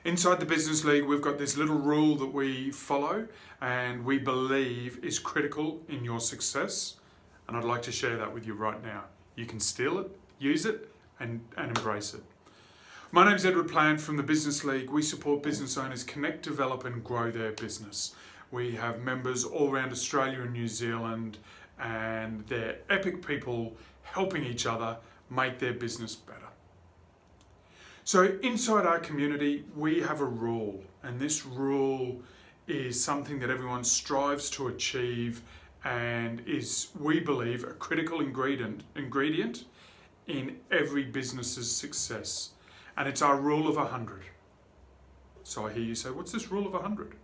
Inside the Business League, we've got this little rule that we follow and we believe is critical in your success. And I'd like to share that with you right now. You can steal it, use it, and embrace it. My name's Edward Plant from the Business League. We support business owners connect, develop, and grow their business. We have members all around Australia and New Zealand, and they're epic people helping each other make their business better. So inside our community, we have a rule, and this rule is something that everyone strives to achieve and is, we believe, a critical ingredient in every business's success. And it's our rule of 100. So I hear you say, what's this rule of 100?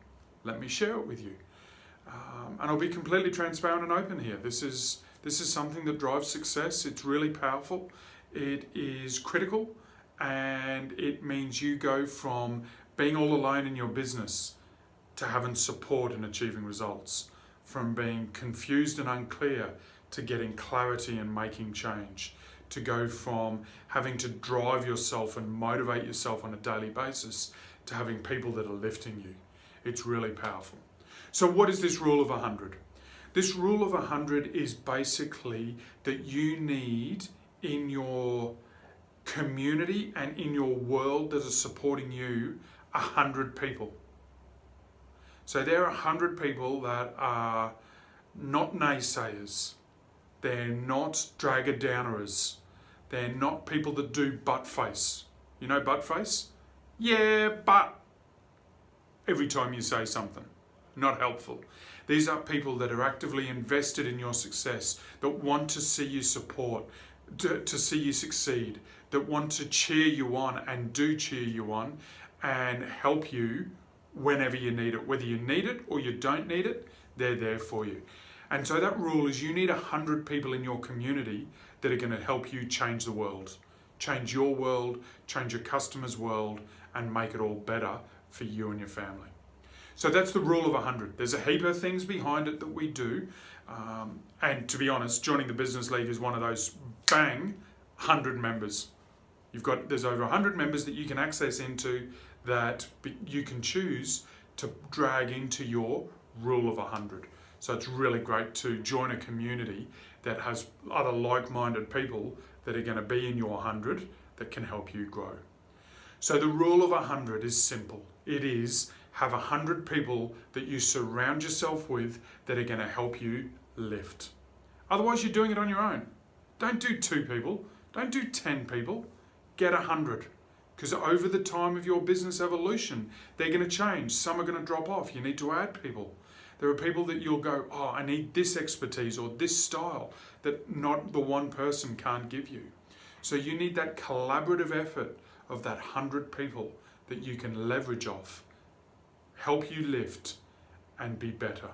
Let me share it with you. And I'll be completely transparent and open here. This is something that drives success. It's really powerful. It is critical. And it means you go from being all alone in your business to having support and achieving results, from being confused and unclear to getting clarity and making change, to go from having to drive yourself and motivate yourself on a daily basis to having people that are lifting you. It's really powerful. So what is this rule of 100? This rule of 100 is basically that you need in your community and in your world that are supporting you 100 people. So there are 100 people that are not naysayers. They're not drag-a-downers. They're not people that do butt face. You know butt face? Yeah, but every time you say something. Not helpful. These are people that are actively invested in your success, that want to see you support, to see you succeed, that want to cheer you on and do cheer you on and help you whenever you need it. Whether you need it or you don't need it, they're there for you. And so that rule is you need 100 people in your community that are going to help you change the world, change your world, change your customers' world, and make it all better for you and your family. So that's the rule of 100. There's a heap of things behind it that we do. And to be honest, joining the Business League is one of those, bang, 100 members. There's over 100 members that you can access into that you can choose to drag into your rule of 100. So it's really great to join a community that has other like-minded people that are going to be in your 100 that can help you grow. So the rule of 100 is simple. It is have 100 people that you surround yourself with that are going to help you lift. Otherwise, you're doing it on your own. Don't do 2 people. Don't do 10 people. Get 100. Because over the time of your business evolution, they're going to change. Some are going to drop off. You need to add people. There are people that you'll go, oh, I need this expertise or this style that not the one person can't give you. So you need that collaborative effort of that 100 people that you can leverage off, help you lift and be better.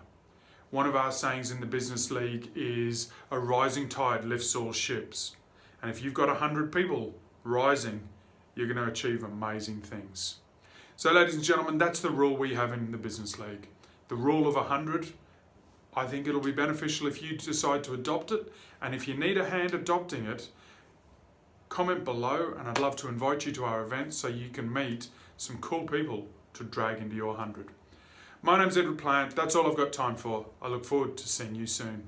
One of our sayings in the Business League is a rising tide lifts all ships. And if you've got 100 people rising, you're going to achieve amazing things. So ladies and gentlemen, that's the rule we have in the Business League. The rule of 100, I think it'll be beneficial if you decide to adopt it. And if you need a hand adopting it, comment below and I'd love to invite you to our event so you can meet some cool people to drag into your 100. My name's Edward Plant. That's all I've got time for. I look forward to seeing you soon.